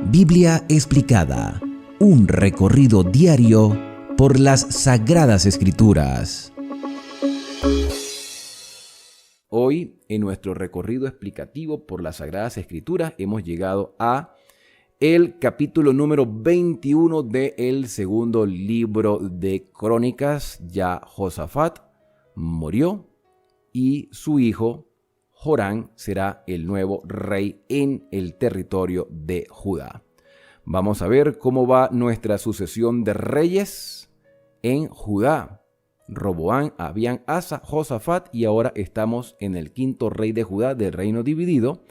Biblia explicada, un recorrido diario por las Sagradas Escrituras. Hoy, en nuestro recorrido explicativo por las Sagradas Escrituras, hemos llegado a el capítulo número 21 del segundo libro de Crónicas. Ya Josafat murió y su hijo Joram será el nuevo rey en el territorio de Judá. Vamos a ver cómo va nuestra sucesión de reyes en Judá. Roboam, Abián, Asa, Josafat, y ahora estamos en el quinto rey de Judá, del reino dividido,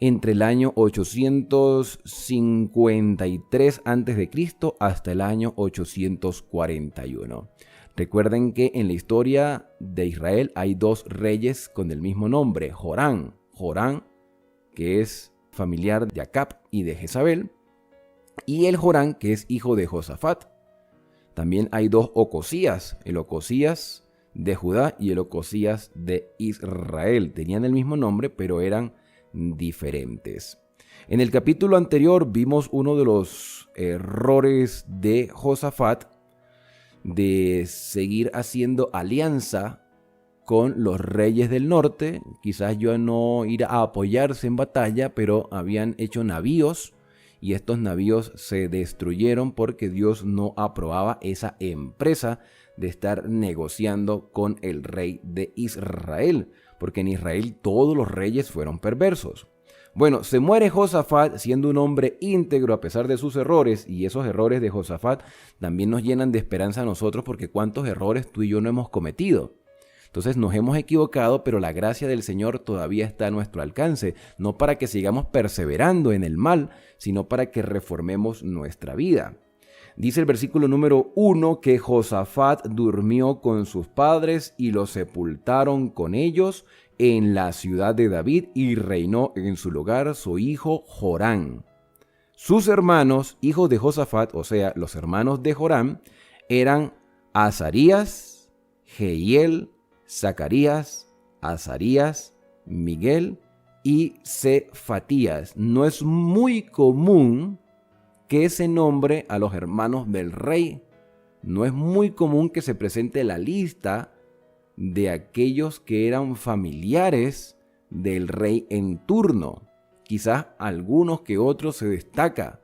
entre el año 853 a.C. hasta el año 841. Recuerden que en la historia de Israel hay dos reyes con el mismo nombre, Joram, que es familiar de Acab y de Jezabel, y el Joram, que es hijo de Josafat. También hay dos Ocosías, el Ocosías de Judá y el Ocosías de Israel. Tenían el mismo nombre, pero eran diferentes. En el capítulo anterior vimos uno de los errores de Josafat, de seguir haciendo alianza con los reyes del norte. Quizás yo no ir a apoyarse en batalla, pero habían hecho navíos y estos navíos se destruyeron porque Dios no aprobaba esa empresa de estar negociando con el rey de Israel, porque en Israel todos los reyes fueron perversos. Bueno, se muere Josafat siendo un hombre íntegro a pesar de sus errores, y esos errores de Josafat también nos llenan de esperanza a nosotros, porque cuántos errores tú y yo no hemos cometido. Entonces nos hemos equivocado, pero la gracia del Señor todavía está a nuestro alcance, no para que sigamos perseverando en el mal, sino para que reformemos nuestra vida. Dice el versículo número 1 que Josafat durmió con sus padres y los sepultaron con ellos en la ciudad de David, y reinó en su lugar su hijo Joram. Sus hermanos, hijos de Josafat, o sea, los hermanos de Joram, eran Azarías, Jehiel, Zacarías, Azarías, Miguel y Cefatías. No es muy común que se nombre a los hermanos del rey. No es muy común que se presente la lista de aquellos que eran familiares del rey en turno. Quizás algunos que otros se destaca,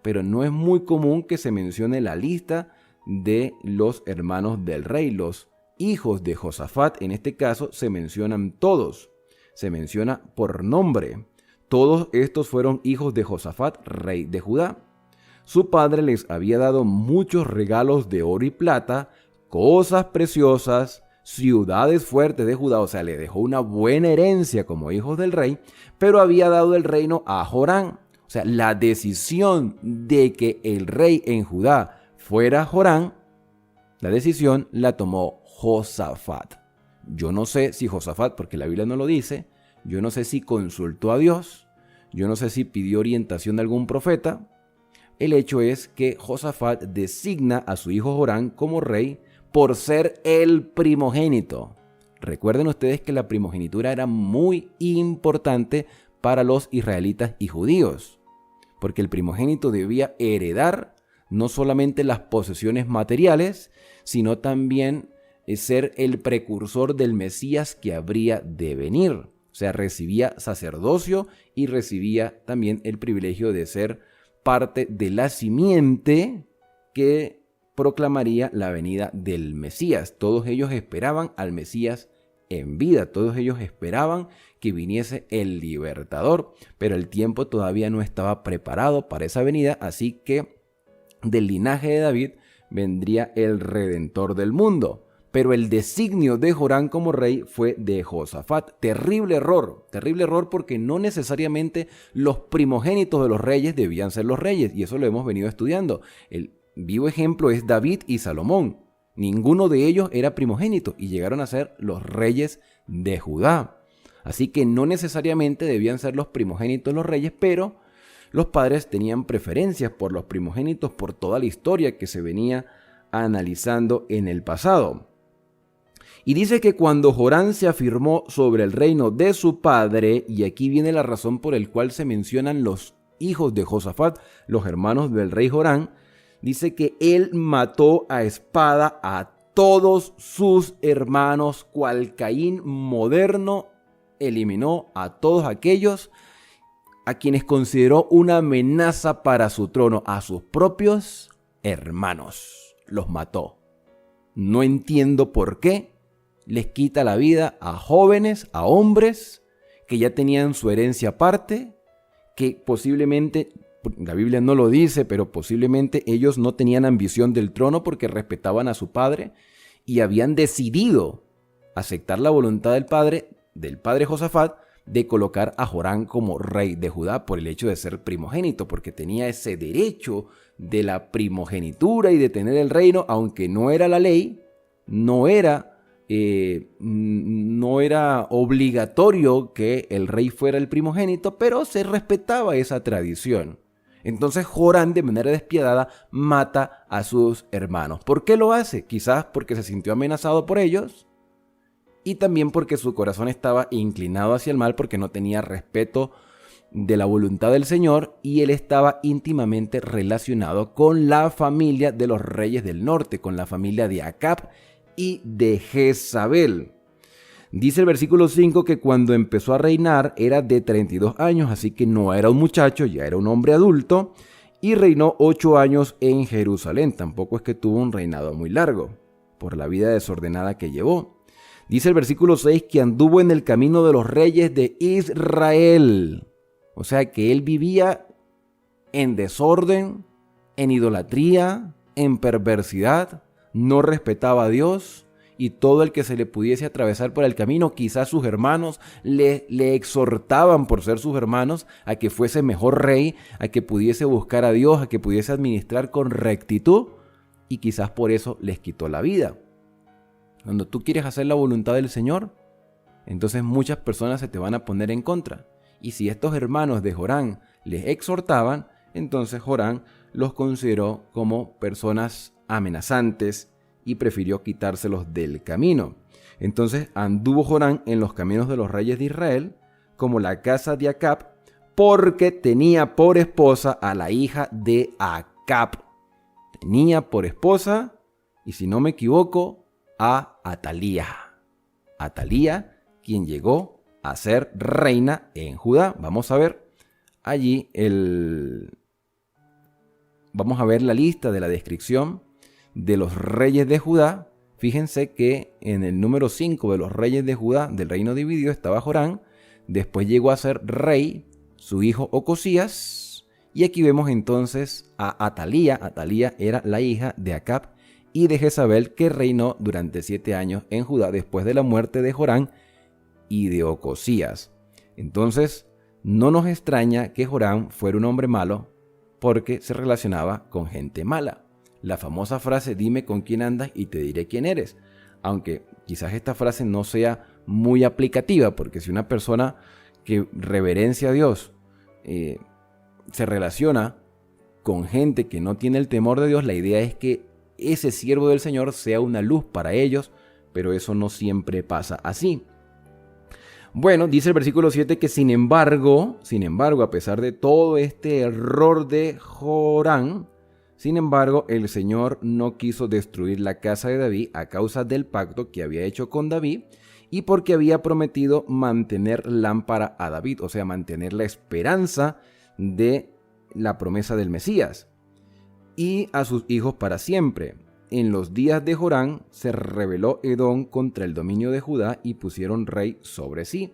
pero no es muy común que se mencione la lista de los hermanos del rey. Los hijos de Josafat, en este caso, se mencionan todos. Se menciona por nombre. Todos estos fueron hijos de Josafat, rey de Judá. Su padre les había dado muchos regalos de oro y plata, cosas preciosas, ciudades fuertes de Judá, o sea, le dejó una buena herencia como hijos del rey, pero había dado el reino a Joram. O sea, la decisión de que el rey en Judá fuera Joram, la decisión la tomó Josafat. Yo no sé si Josafat, porque la Biblia no lo dice, yo no sé si consultó a Dios, yo no sé si pidió orientación de algún profeta. El hecho es que Josafat designa a su hijo Joram como rey por ser el primogénito. Recuerden ustedes que la primogenitura era muy importante para los israelitas y judíos, porque el primogénito debía heredar no solamente las posesiones materiales, sino también ser el precursor del Mesías que habría de venir. O sea, recibía sacerdocio y recibía también el privilegio de ser parte de la simiente que proclamaría la venida del Mesías. Todos ellos esperaban al Mesías en vida, todos ellos esperaban que viniese el libertador, pero el tiempo todavía no estaba preparado para esa venida, así que del linaje de David vendría el Redentor del mundo. Pero el designio de Joram como rey fue de Josafat. Terrible error, porque no necesariamente los primogénitos de los reyes debían ser los reyes, y eso lo hemos venido estudiando. El vivo ejemplo es David y Salomón. Ninguno de ellos era primogénito y llegaron a ser los reyes de Judá. Así que no necesariamente debían ser los primogénitos los reyes, pero los padres tenían preferencias por los primogénitos por toda la historia que se venía analizando en el pasado. Y dice que cuando Joram se afirmó sobre el reino de su padre, y aquí viene la razón por la cual se mencionan los hijos de Josafat, los hermanos del rey Jorán, dice que él mató a espada a todos sus hermanos, cual Caín moderno eliminó a todos aquellos a quienes consideró una amenaza para su trono, a sus propios hermanos. Los mató. No entiendo por qué les quita la vida a jóvenes, a hombres que ya tenían su herencia aparte, que posiblemente, la Biblia no lo dice, pero posiblemente ellos no tenían ambición del trono porque respetaban a su padre y habían decidido aceptar la voluntad del padre Josafat, de colocar a Jorán como rey de Judá por el hecho de ser primogénito, porque tenía ese derecho de la primogenitura y de tener el reino, aunque no era la ley, no era obligatorio que el rey fuera el primogénito, pero se respetaba esa tradición. Entonces Jorán, de manera despiadada, mata a sus hermanos. ¿Por qué lo hace? Quizás porque se sintió amenazado por ellos, y también porque su corazón estaba inclinado hacia el mal, porque no tenía respeto de la voluntad del Señor, y él estaba íntimamente relacionado con la familia de los reyes del norte, con la familia de Acab y de Jezabel. Dice el versículo 5 que cuando empezó a reinar era de 32 años, así que no era un muchacho, ya era un hombre adulto, y reinó 8 años en Jerusalén. Tampoco es que tuvo un reinado muy largo, por la vida desordenada que llevó. Dice el versículo 6 que anduvo en el camino de los reyes de Israel. O sea que él vivía en desorden, en idolatría, en perversidad, no respetaba a Dios, y todo el que se le pudiese atravesar por el camino, quizás sus hermanos le exhortaban, por ser sus hermanos, a que fuese mejor rey, a que pudiese buscar a Dios, a que pudiese administrar con rectitud, y quizás por eso les quitó la vida. Cuando tú quieres hacer la voluntad del Señor, entonces muchas personas se te van a poner en contra. Y si estos hermanos de Jorán les exhortaban, entonces Jorán los consideró como personas amenazantes y prefirió quitárselos del camino. Entonces anduvo Jorán en los caminos de los reyes de Israel, como la casa de Acab, porque tenía por esposa a la hija de Acab. Tenía por esposa, y si no me equivoco, a Atalía. Atalía, quien llegó a ser reina en Judá. Vamos a ver allí vamos a ver la lista de la descripción de los reyes de Judá. Fíjense que en el número 5 de los reyes de Judá, del reino dividido, estaba Jorán. Después llegó a ser rey su hijo Ocosías. Y aquí vemos entonces a Atalía. Atalía era la hija de Acab y de Jezabel, que reinó durante 7 años en Judá después de la muerte de Jorán y de Ocosías. Entonces, no nos extraña que Jorán fuera un hombre malo, porque se relacionaba con gente mala. La famosa frase, dime con quién andas y te diré quién eres. Aunque quizás esta frase no sea muy aplicativa, porque si una persona que reverencia a Dios se relaciona con gente que no tiene el temor de Dios, la idea es que ese siervo del Señor sea una luz para ellos, pero eso no siempre pasa así. Bueno, dice el versículo 7 que sin embargo, a pesar de todo este error de Jorán, sin embargo, el Señor no quiso destruir la casa de David a causa del pacto que había hecho con David y porque había prometido mantener lámpara a David, o sea, mantener la esperanza de la promesa del Mesías, y a sus hijos para siempre. En los días de Jorán se rebeló Edom contra el dominio de Judá y pusieron rey sobre sí.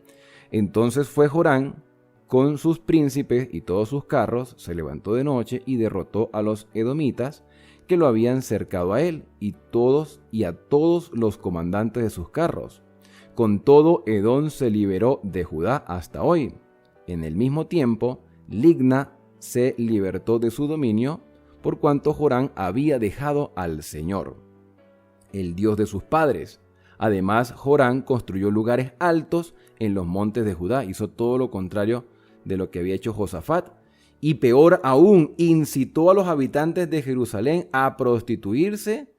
Entonces fue Jorán con sus príncipes y todos sus carros, se levantó de noche y derrotó a los edomitas que lo habían cercado a él y a todos los comandantes de sus carros. Con todo, Edom se liberó de Judá hasta hoy. En el mismo tiempo, Libna se libertó de su dominio, por cuanto Jorán había dejado al Señor, el Dios de sus padres. Además, Jorán construyó lugares altos en los montes de Judá. Hizo todo lo contrario de lo que había hecho Josafat. Y peor aún, incitó a los habitantes de Jerusalén a prostituirse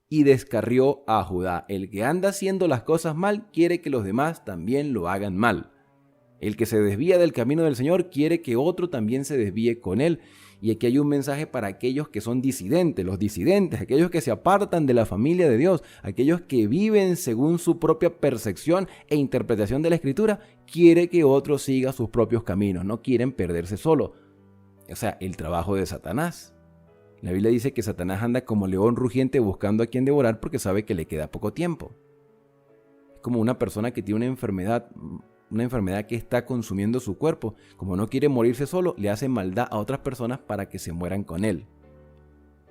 y descarrió a Judá. El que anda haciendo las cosas mal quiere que los demás también lo hagan mal. El que se desvía del camino del Señor quiere que otro también se desvíe con él. Y aquí hay un mensaje para aquellos que son disidentes, los disidentes, aquellos que se apartan de la familia de Dios, aquellos que viven según su propia percepción e interpretación de la Escritura. Quiere que otro siga sus propios caminos, no quieren perderse solo. O sea, el trabajo de Satanás. La Biblia dice que Satanás anda como león rugiente buscando a quien devorar porque sabe que le queda poco tiempo. Es como una persona que tiene una enfermedad que está consumiendo su cuerpo. Como no quiere morirse solo, le hace maldad a otras personas para que se mueran con él.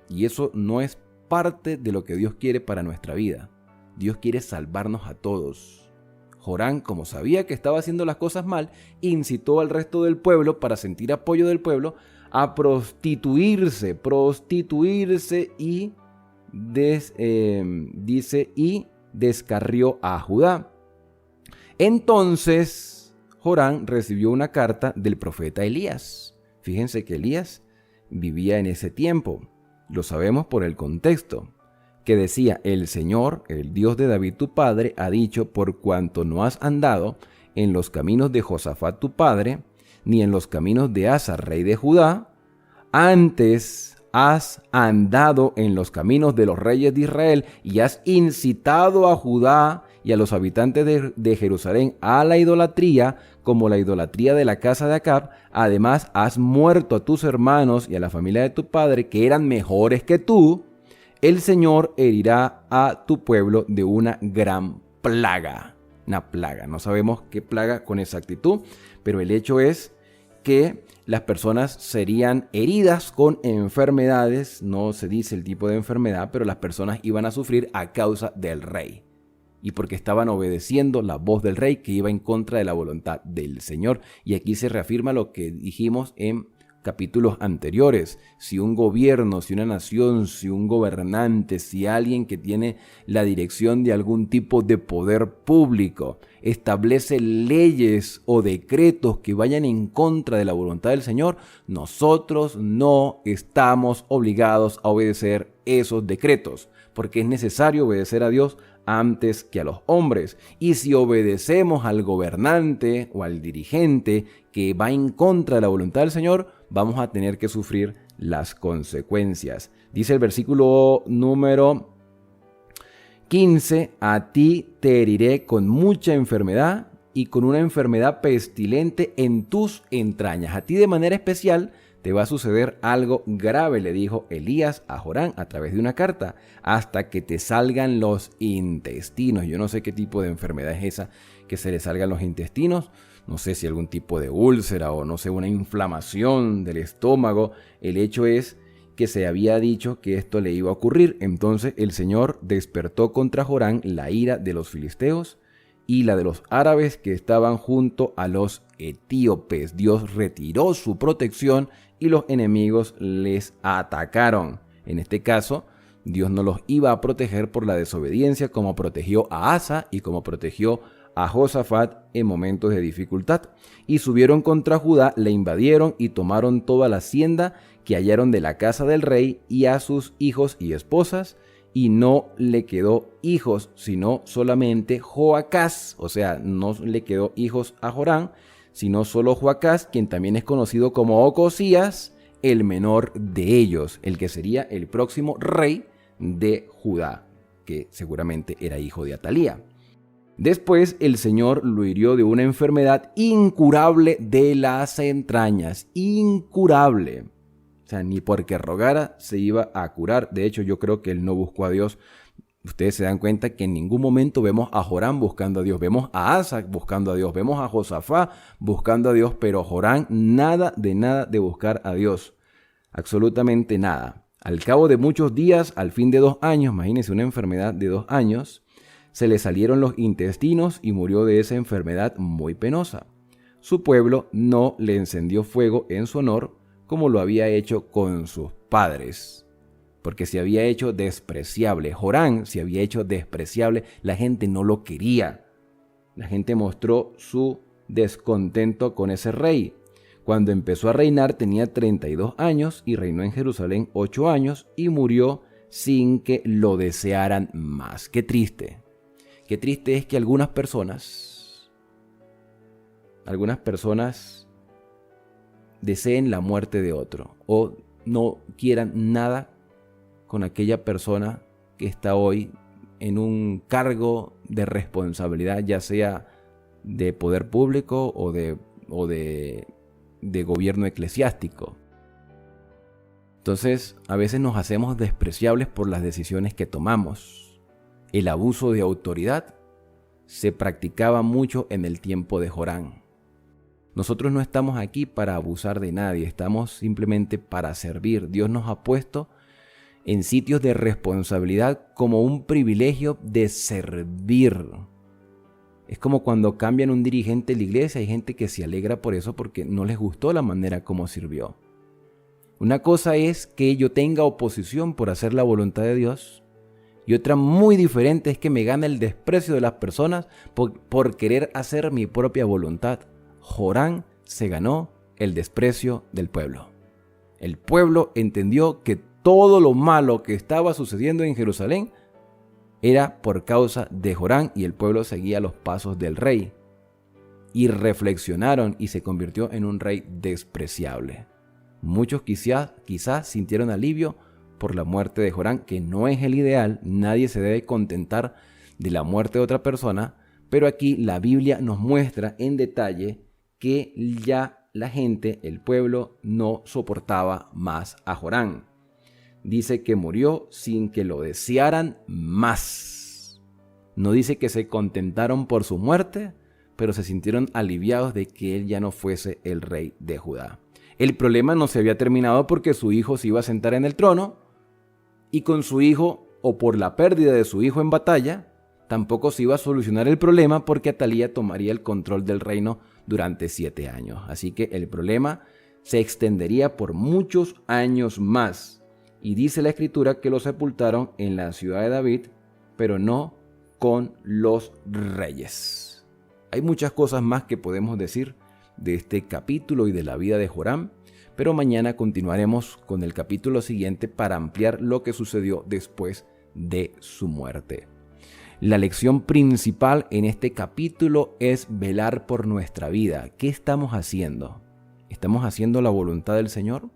Y eso no es parte de lo que Dios quiere para nuestra vida. Dios quiere salvarnos a todos. Jorán, como sabía que estaba haciendo las cosas mal, incitó al resto del pueblo, para sentir apoyo del pueblo, a prostituirse y descarrió a Judá. Entonces Jorán recibió una carta del profeta Elías. Fíjense que Elías vivía en ese tiempo, lo sabemos por el contexto, que decía: el Señor, el Dios de David tu padre, ha dicho: por cuanto no has andado en los caminos de Josafat tu padre, ni en los caminos de Asa, rey de Judá, antes has andado en los caminos de los reyes de Israel y has incitado a Judá y a los habitantes de Jerusalén a la idolatría, como la idolatría de la casa de Acab. Además, has muerto a tus hermanos y a la familia de tu padre, que eran mejores que tú. El Señor herirá a tu pueblo de una gran plaga. Una plaga, no sabemos qué plaga con exactitud, pero el hecho es que las personas serían heridas con enfermedades. No se dice el tipo de enfermedad, pero las personas iban a sufrir a causa del rey. Y porque estaban obedeciendo la voz del rey, que iba en contra de la voluntad del Señor. Y aquí se reafirma lo que dijimos en capítulos anteriores. Si un gobierno, si una nación, si un gobernante, si alguien que tiene la dirección de algún tipo de poder público establece leyes o decretos que vayan en contra de la voluntad del Señor, nosotros no estamos obligados a obedecer esos decretos, porque es necesario obedecer a Dios antes que a los hombres. Y si obedecemos al gobernante o al dirigente que va en contra de la voluntad del Señor, vamos a tener que sufrir las consecuencias. Dice el versículo número 15: a ti te heriré con mucha enfermedad y con una enfermedad pestilente en tus entrañas. A ti de manera especial te va a suceder algo grave, le dijo Elías a Jorán a través de una carta, hasta que te salgan los intestinos. Yo no sé qué tipo de enfermedad es esa, que se le salgan los intestinos. No sé si algún tipo de úlcera o no sé, una inflamación del estómago. El hecho es que se había dicho que esto le iba a ocurrir. Entonces el Señor despertó contra Jorán la ira de los filisteos y la de los árabes que estaban junto a los etíopes. Dios retiró su protección y los enemigos les atacaron. En este caso, Dios no los iba a proteger por la desobediencia, como protegió a Asa y como protegió a Josafat en momentos de dificultad. Y subieron contra Judá, le invadieron y tomaron toda la hacienda que hallaron de la casa del rey y a sus hijos y esposas, y no le quedó hijos, sino solamente Joacás. O sea, no le quedó hijos a Jorán, sino solo Joacás, quien también es conocido como Ocosías, el menor de ellos, el que sería el próximo rey de Judá, que seguramente era hijo de Atalía. Después el Señor lo hirió de una enfermedad incurable de las entrañas, incurable. O sea, ni porque rogara se iba a curar. De hecho, yo creo que él no buscó a Dios. Ustedes se dan cuenta que en ningún momento vemos a Jorán buscando a Dios. Vemos a Asa buscando a Dios. Vemos a Josafat buscando a Dios. Pero Jorán nada de buscar a Dios. Absolutamente nada. Al cabo de muchos días, al fin de 2 años, imagínense una enfermedad de 2 años, se le salieron los intestinos y murió de esa enfermedad muy penosa. Su pueblo no le encendió fuego en su honor, como lo había hecho con sus padres, porque se había hecho despreciable. Jorán se había hecho despreciable, la gente no lo quería. La gente mostró su descontento con ese rey. Cuando empezó a reinar tenía 32 años y reinó en Jerusalén 8 años y murió sin que lo desearan más. Qué triste. Qué triste es que algunas personas algunas personas deseen la muerte de otro o no quieran nada con aquella persona que está hoy en un cargo de responsabilidad, ya sea de poder público o de gobierno eclesiástico. Entonces, a veces nos hacemos despreciables por las decisiones que tomamos. El abuso de autoridad se practicaba mucho en el tiempo de Jorán. Nosotros no estamos aquí para abusar de nadie, estamos simplemente para servir. Dios nos ha puesto en sitios de responsabilidad como un privilegio de servir. Es como cuando cambian un dirigente de la iglesia, hay gente que se alegra por eso porque no les gustó la manera como sirvió. Una cosa es que yo tenga oposición por hacer la voluntad de Dios y otra muy diferente es que me gane el desprecio de las personas por querer hacer mi propia voluntad. Jorán se ganó el desprecio del pueblo. El pueblo entendió que todo lo malo que estaba sucediendo en Jerusalén era por causa de Jorán y el pueblo seguía los pasos del rey. Y reflexionaron y se convirtió en un rey despreciable. Muchos quizás sintieron alivio por la muerte de Jorán, que no es el ideal, nadie se debe contentar de la muerte de otra persona, pero aquí la Biblia nos muestra en detalle que ya la gente, el pueblo, no soportaba más a Jorán. Dice que murió sin que lo desearan más. No dice que se contentaron por su muerte, pero se sintieron aliviados de que él ya no fuese el rey de Judá. El problema no se había terminado porque su hijo se iba a sentar en el trono y con su hijo, o por la pérdida de su hijo en batalla, tampoco se iba a solucionar el problema porque Atalía tomaría el control del reino durante 7 años. Así que el problema se extendería por muchos años más. Y dice la Escritura que lo sepultaron en la ciudad de David, pero no con los reyes. Hay muchas cosas más que podemos decir de este capítulo y de la vida de Joram, pero mañana continuaremos con el capítulo siguiente para ampliar lo que sucedió después de su muerte. La lección principal en este capítulo es velar por nuestra vida. ¿Qué estamos haciendo? ¿Estamos haciendo la voluntad del Señor?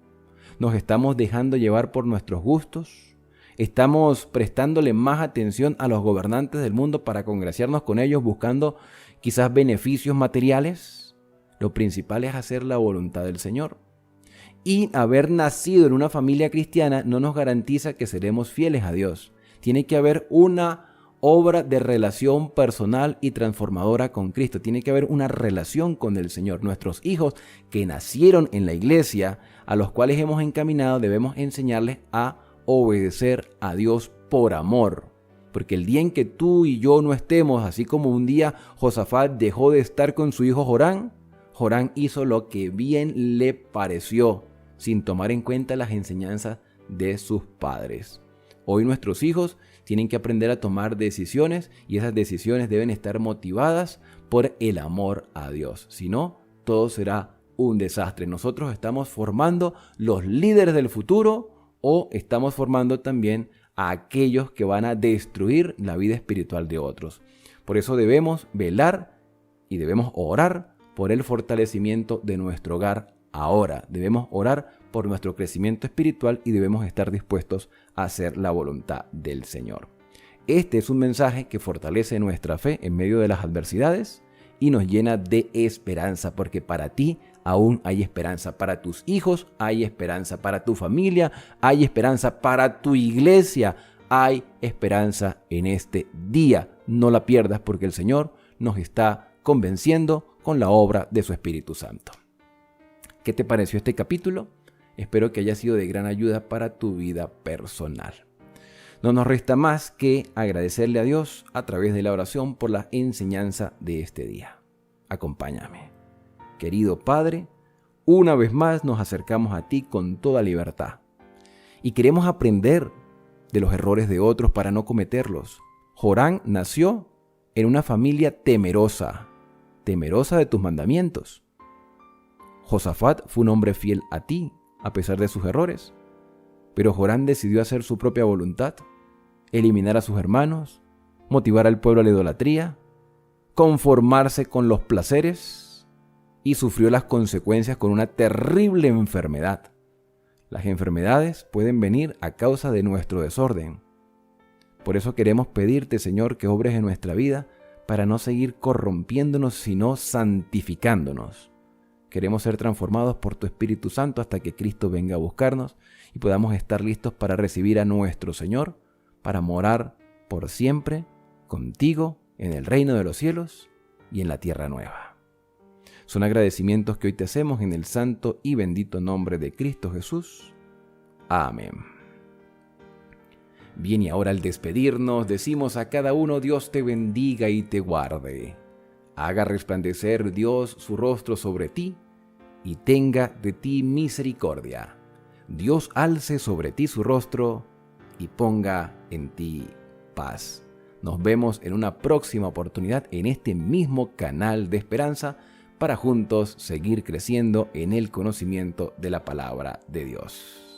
¿Nos estamos dejando llevar por nuestros gustos? ¿Estamos prestándole más atención a los gobernantes del mundo para congraciarnos con ellos buscando quizás beneficios materiales? Lo principal es hacer la voluntad del Señor. Y haber nacido en una familia cristiana no nos garantiza que seremos fieles a Dios. Tiene que haber una obra de relación personal y transformadora con Cristo. Tiene que haber una relación con el Señor. Nuestros hijos que nacieron en la iglesia, a los cuales hemos encaminado, debemos enseñarles a obedecer a Dios por amor. Porque el día en que tú y yo no estemos, así como un día Josafat dejó de estar con su hijo Jorán, Jorán hizo lo que bien le pareció, sin tomar en cuenta las enseñanzas de sus padres. Hoy nuestros hijos tienen que aprender a tomar decisiones y esas decisiones deben estar motivadas por el amor a Dios. Si no, todo será un desastre. Nosotros estamos formando los líderes del futuro o estamos formando también a aquellos que van a destruir la vida espiritual de otros. Por eso debemos velar y debemos orar por el fortalecimiento de nuestro hogar ahora. Debemos orar por nuestro crecimiento espiritual y debemos estar dispuestos a hacer la voluntad del Señor. Este es un mensaje que fortalece nuestra fe en medio de las adversidades y nos llena de esperanza, porque para ti aún hay esperanza, para tus hijos hay esperanza, para tu familia hay esperanza, para tu iglesia hay esperanza en este día. No la pierdas porque el Señor nos está convenciendo con la obra de su Espíritu Santo. ¿Qué te pareció este capítulo? Espero que haya sido de gran ayuda para tu vida personal. No nos resta más que agradecerle a Dios a través de la oración por la enseñanza de este día. Acompáñame. Querido Padre, una vez más nos acercamos a ti con toda libertad y queremos aprender de los errores de otros para no cometerlos. Jorán nació en una familia temerosa de tus mandamientos. Josafat fue un hombre fiel a ti, a pesar de sus errores. Pero Jorán decidió hacer su propia voluntad, eliminar a sus hermanos, motivar al pueblo a la idolatría, conformarse con los placeres y sufrió las consecuencias con una terrible enfermedad. Las enfermedades pueden venir a causa de nuestro desorden. Por eso queremos pedirte, Señor, que obres en nuestra vida para no seguir corrompiéndonos, sino santificándonos. Queremos ser transformados por tu Espíritu Santo hasta que Cristo venga a buscarnos y podamos estar listos para recibir a nuestro Señor, para morar por siempre contigo en el reino de los cielos y en la tierra nueva. Son agradecimientos que hoy te hacemos en el santo y bendito nombre de Cristo Jesús. Amén. Bien, y ahora al despedirnos decimos a cada uno: Dios te bendiga y te guarde. Haga resplandecer Dios su rostro sobre ti y tenga de ti misericordia. Dios alce sobre ti su rostro y ponga en ti paz. Nos vemos en una próxima oportunidad en este mismo canal de esperanza para juntos seguir creciendo en el conocimiento de la palabra de Dios.